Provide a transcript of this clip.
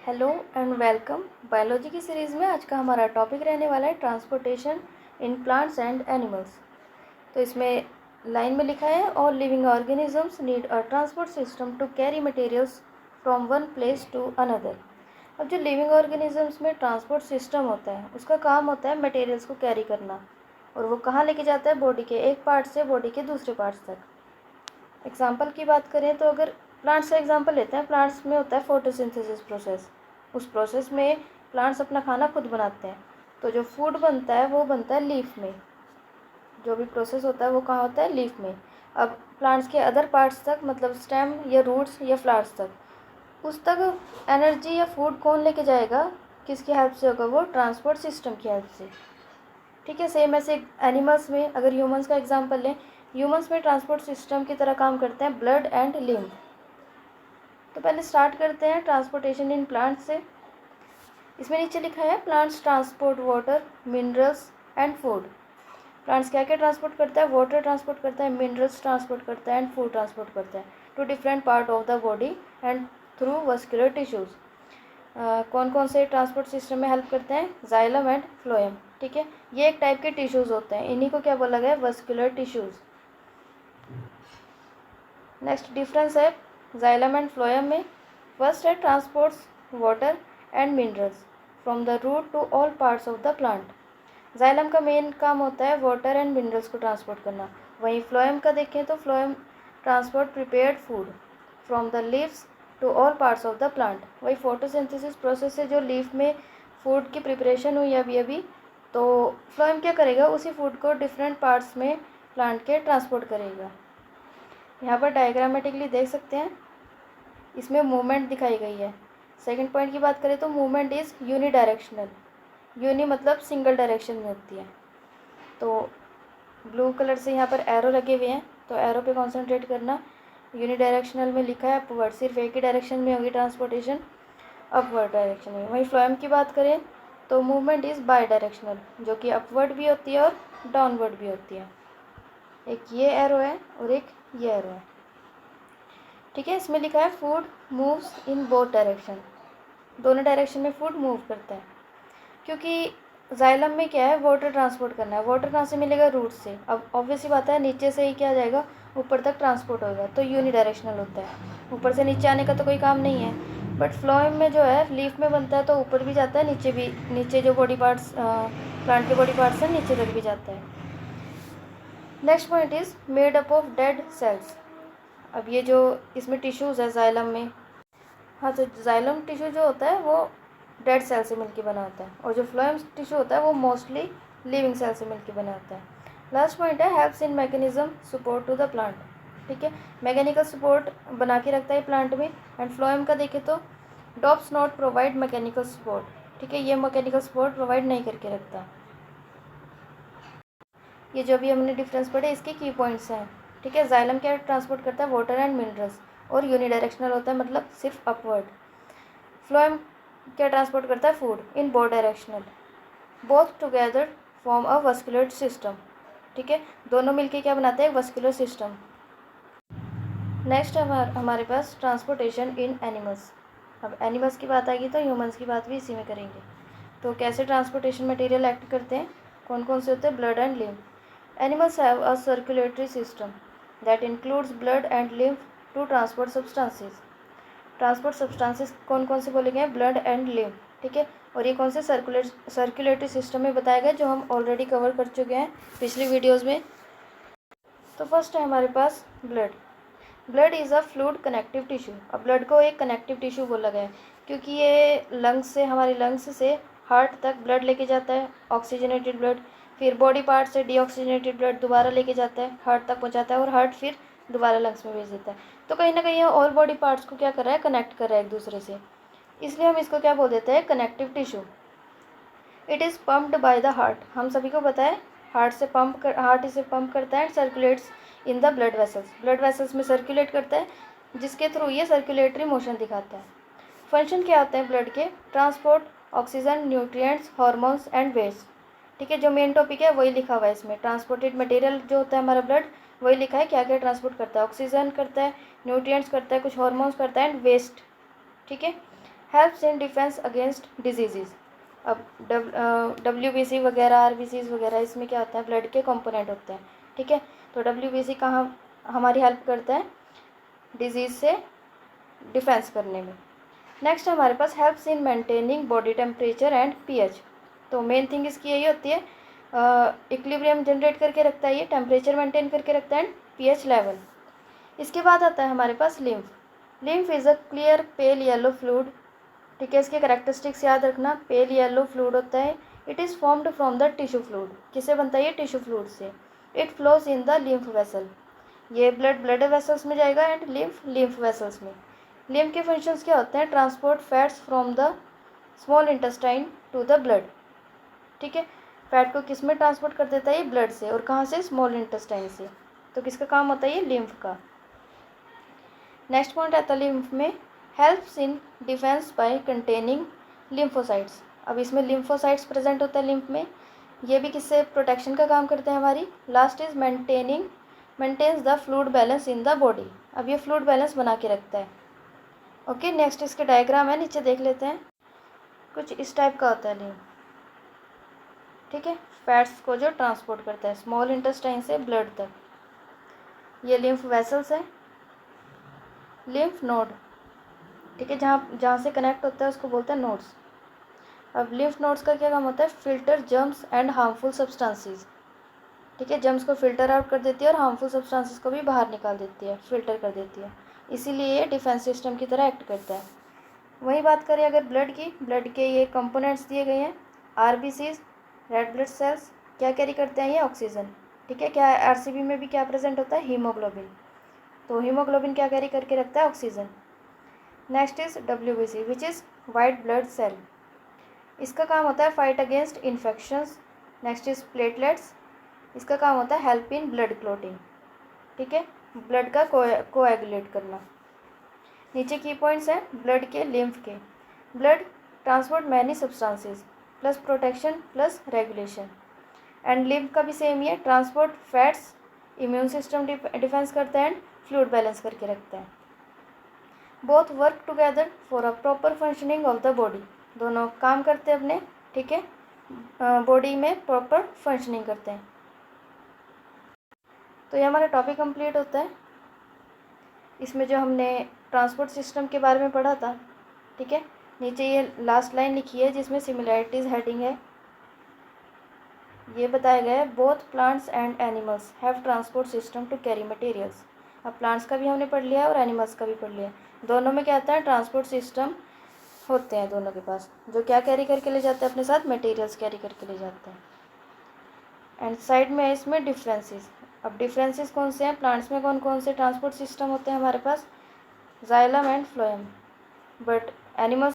Hello and welcome. Biology की series में आज का हमारा टॉपिक रहने वाला है transportation in plants and animals. तो इसमें लाइन में लिखा है all living organisms need a transport system to carry materials from one place to another. अब जो लिविंग ऑर्गेनिजम्स में ट्रांसपोर्ट सिस्टम होता है उसका काम होता है मटेरियल्स को कैरी करना, और वो कहाँ लेके जाता है? बॉडी के एक पार्ट से बॉडी के दूसरे पार्ट्स तक। एग्जाम्पल की बात करें तो अगर प्लांट्स का एग्जाम्पल लेते हैं, प्लांट्स में होता है फोटोसिंथेसिस प्रोसेस। उस प्रोसेस में प्लांट्स अपना खाना खुद बनाते हैं, तो जो फूड बनता है वो बनता है लीफ में। जो भी प्रोसेस होता है वो कहाँ होता है? लीफ में। अब प्लांट्स के अदर पार्ट्स तक, मतलब स्टेम या रूट्स या फ्लावर्स तक, उस तक एनर्जी या फूड कौन लेके जाएगा? किसकी हेल्प से होगा? वो ट्रांसपोर्ट सिस्टम की हेल्प से। ठीक है, सेम ऐसे एनिमल्स में अगर ह्यूमंस का एग्जांपल लें, ह्यूमंस में ट्रांसपोर्ट सिस्टम की तरह काम करते हैं ब्लड एंड लिम्फ। तो पहले स्टार्ट करते हैं ट्रांसपोर्टेशन इन प्लांट से। इसमें नीचे लिखा है plants transport water, minerals and food. Plants क्या क्या ट्रांसपोर्ट करता है? वाटर ट्रांसपोर्ट करता है, मिनरल्स ट्रांसपोर्ट करता है एंड फूड ट्रांसपोर्ट करता है to different part of the body and through vascular tissues. कौन कौन से ट्रांसपोर्ट सिस्टम में हेल्प करते हैं? Xylem and phloem. ठीक है, ये एक टाइप के टिश्यूज़ होते हैं, इन्हीं को क्या बोला गया है? Vascular tissues. नेक्स्ट डिफरेंस है जाइलम एंड फ्लोएम में। फर्स्ट है transports water and minerals from the root to all parts of the plant. Xylem का मेन काम होता है वाटर एंड मिनरल्स को ट्रांसपोर्ट करना। वहीं फ्लोएम का देखें तो phloem transport prepared food from the leaves to all parts of the plant. वही फोटोसिंथेसिस प्रोसेस से जो लीफ में फूड की प्रिपरेशन हुई अभी अभी, तो फ्लोएम क्या करेगा? उसी फूड को डिफरेंट पार्ट्स में प्लांट के ट्रांसपोर्ट करेगा। यहाँ पर डायग्रामेटिकली देख सकते हैं, इसमें मूवमेंट दिखाई गई है। सेकंड पॉइंट की बात करें तो movement is unidirectional. Uni मतलब सिंगल डायरेक्शन में होती है। तो ब्लू कलर से यहाँ पर एरो लगे हुए हैं, तो एरो पे कॉन्सेंट्रेट करना। यूनी डायरेक्शनल में लिखा है अपवर्ड, सिर्फ एक ही डायरेक्शन में होगी ट्रांसपोर्टेशन, अपवर्ड डायरेक्शन में। वहीं फ्लोएम की बात करें तो मूवमेंट इज़ बाई डायरेक्शनल, जो कि अपवर्ड भी होती है और डाउनवर्ड भी होती है। एक ये एरो है और एक ये एरो है। ठीक है, इसमें लिखा है food moves in both direction. दोनों डायरेक्शन में फूड मूव करता है, क्योंकि जाइलम में क्या है? वाटर ट्रांसपोर्ट करना है। वाटर कहाँ से मिलेगा? रूट से। अब ऑब्वियस ही बात है, नीचे से ही क्या जाएगा? ऊपर तक ट्रांसपोर्ट होगा, तो यूनी डायरेक्शनल होता है। ऊपर से नीचे आने का तो कोई काम नहीं है। बट फ्लोएम में जो है लीफ में बनता है, तो ऊपर भी जाता है, नीचे भी, नीचे जो बॉडी पार्ट्स प्लांट के बॉडी पार्ट्स हैं नीचे तक भी जाता है। Next point is made up of dead cells. अब ये जो इसमें टिश्यूज़ है जाइलम में, हाँ, तो जाइलम टिश्यू जो होता है वो डेड सेल से मिलकर बना होता है, और जो फ्लोएम टिश्यू होता है वो मोस्टली लिविंग सेल से मिलकर बना होता है। लास्ट पॉइंट है helps in mechanism support to the plant. ठीक है, मैकेनिकल सपोर्ट बना के रखता है प्लांट में। एंड फ्लोएम का देखें तो डॉप्स नॉट प्रोवाइड मैकेनिकल सपोर्ट। ठीक है, ये मैकेनिकल सपोर्ट प्रोवाइड नहीं करके रखता। ये जो भी हमने डिफरेंस पढ़े इसके की पॉइंट्स हैं। ठीक है, जाइलम क्या ट्रांसपोर्ट करता है? वाटर एंड मिनरल्स, और यूनिडायरेक्शनल होता है, मतलब सिर्फ अपवर्ड। फ्लोएम क्या ट्रांसपोर्ट करता है? Food in both directional. Both together form a vascular system. ठीक है, दोनों मिलके क्या बनाते हैं? Vascular system. नेक्स्ट हमारे पास ट्रांसपोर्टेशन इन एनिमल्स। अब एनिमल्स की बात आएगी तो ह्यूमंस की बात भी इसी में करेंगे। तो कैसे ट्रांसपोर्टेशन मटेरियल एक्ट करते हैं, कौन कौन से होते हैं? Blood and lymph. Animals have a circulatory system that includes blood and lymph to transport substances. Transport substances कौन कौन से बोले गए हैं? Blood and lymph. ठीक है, और ये कौन से सर्कुलेटरी सिस्टम में बताया गया, जो हम ऑलरेडी कवर कर चुके हैं पिछली वीडियोज़ में। तो फर्स्ट है हमारे पास blood. Blood is a fluid connective tissue. अब ब्लड को एक कनेक्टिव टिश्यू बोला गया है, क्योंकि ये लंग्स से, हमारी लंग्स से हार्ट तक ब्लड लेके जाता है, ऑक्सीजनेटेड ब्लड। फिर बॉडी पार्ट से डीऑक्सीजनेटेड ब्लड दोबारा लेके जाता है, हार्ट तक पहुंचाता है, और हार्ट फिर दोबारा लंग्स में भेज देता है। तो कहीं ना कहीं ये और बॉडी पार्ट्स को क्या कर रहा है? कनेक्ट कर रहा है एक दूसरे से। इसलिए हम इसको क्या बोल देते हैं? Connective tissue. It is pumped by the heart. हम सभी को पता है हार्ट इसे पंप करता है and circulates in the blood vessels. Blood vessels में सर्कुलेट करता है, जिसके थ्रू ये सर्कुलेटरी मोशन दिखाता है। फंक्शन क्या होते हैं ब्लड के? Transport oxygen, nutrients, hormones and waste. ठीक है, जो मेन टॉपिक है वही लिखा हुआ है इसमें। ट्रांसपोर्टेड मटेरियल जो होता है हमारा ब्लड, वही लिखा है क्या क्या ट्रांसपोर्ट करता है। ऑक्सीजन करता है, न्यूट्रिएंट्स करता है, कुछ हार्मोन्स करता है एंड वेस्ट। ठीक है, helps in defence against disease. अब WBC वगैरह, RBCs वगैरह, इसमें क्या होता है, ब्लड के कंपोनेंट होते हैं, ठीक है। तो WBC कहाँ हमारी हेल्प करता है, डिजीज़ से डिफेंस करने में। नेक्स्ट हमारे पास helps in maintaining body temperature and pH। तो मेन थिंग इसकी यही होती है, इक्विलिब्रियम जनरेट करके रखता है, ये टेम्परेचर मेंटेन करके रखता है एंड pH लेवल। इसके बाद आता है हमारे पास lymph. Lymph is a clear pale yellow fluid, ठीक है। इसके करेक्टरिस्टिक्स याद रखना, पेल येलो फ्लूइड होता है। It is formed from the tissue fluid, किससे बनता है ये, टिश्यू फ्लूइड से। It flows in the lymph vessel, ये ब्लड वेसल्स में जाएगा एंड लिम्फ वेसल्स में। लिम्फ के फंक्शंस क्या होते हैं, transport fats from the small intestine to the blood, ठीक है। फैट को किस में ट्रांसपोर्ट कर देता है ये, ब्लड से, और कहाँ से, स्मॉल इंटेस्टाइन से। तो किसका काम होता है ये, लिम्फ का। नेक्स्ट पॉइंट आता है लिम्फ में, helps in defence bye containing lymphocytes. अब इसमें लिम्फोसाइट्स प्रेजेंट होता है लिम्फ में, ये भी किससे प्रोटेक्शन का काम करते हैं हमारी। Last is maintains the fluid balance in the body. अब ये फ्लूइड बैलेंस बना के रखता है, ओके। नेक्स्ट इसके डायग्राम है, नीचे देख लेते हैं। कुछ इस टाइप का होता है लिम्फ, ठीक है। फैट्स को जो ट्रांसपोर्ट करता है स्मॉल इंटेस्टाइन से ब्लड तक। ये लिम्फ वेसल्स है, लिम्फ नोड, ठीक है, जहाँ से कनेक्ट होता है उसको बोलते हैं नोड्स। अब लिम्फ नोड्स का क्या काम होता है, filter germs and harmful substances, ठीक है। जर्म्स को फिल्टर आउट कर देती है और हार्मफुल सब्सटेंसेस को भी बाहर निकाल देती है, फिल्टर कर देती है। इसीलिए ये डिफेंस सिस्टम की तरह एक्ट करता है। वही बात करें अगर ब्लड की, ब्लड के ये कंपोनेंट्स दिए गए हैं। RBCs, रेड ब्लड सेल्स, क्या कैरी करते हैं ये, ऑक्सीजन, ठीक है। क्या RCB में भी क्या प्रेजेंट होता है, हीमोग्लोबिन। तो हीमोग्लोबिन क्या कैरी करके रखता है, oxygen. Next is WBC which is white blood cell, इसका काम होता है fight against infections. Next is platelets, इसका काम होता है हेल्प इन ब्लड क्लोटिंग, ठीक है, ब्लड का कोएगुलेट करना। नीचे की पॉइंट्स हैं ब्लड के, लिम्फ के। Blood transport many substances plus protection plus regulation. And lymph का भी सेम ही है, transport fats, immune system defence करता है एंड फ्लूइड बैलेंस करके रखता है। Both work together for a proper functioning of the body, दोनों काम करते हैं अपने, ठीक है, बॉडी में प्रॉपर फंक्शनिंग करते हैं। तो ये हमारा टॉपिक कंप्लीट होता है। इसमें जो हमने ट्रांसपोर्ट सिस्टम के बारे में पढ़ा था, ठीक है। नीचे ये लास्ट लाइन लिखी है जिसमें सिमिलैरिटीज़ हेडिंग है, ये बताया गया है both plants and animals have transport system to carry materials. अब प्लांट्स का भी हमने पढ़ लिया और एनिमल्स का भी पढ़ लिया, दोनों में क्या आता है, ट्रांसपोर्ट सिस्टम होते हैं दोनों के पास, जो क्या कैरी करके ले जाते हैं अपने साथ, मटेरियल्स कैरी करके ले जाते हैं। एंड साइड में है इसमें डिफरेंसेस। अब डिफरेंसेस कौन से हैं, प्लांट्स में कौन कौन से ट्रांसपोर्ट सिस्टम होते हैं हमारे पास, xylem and phloem, but animals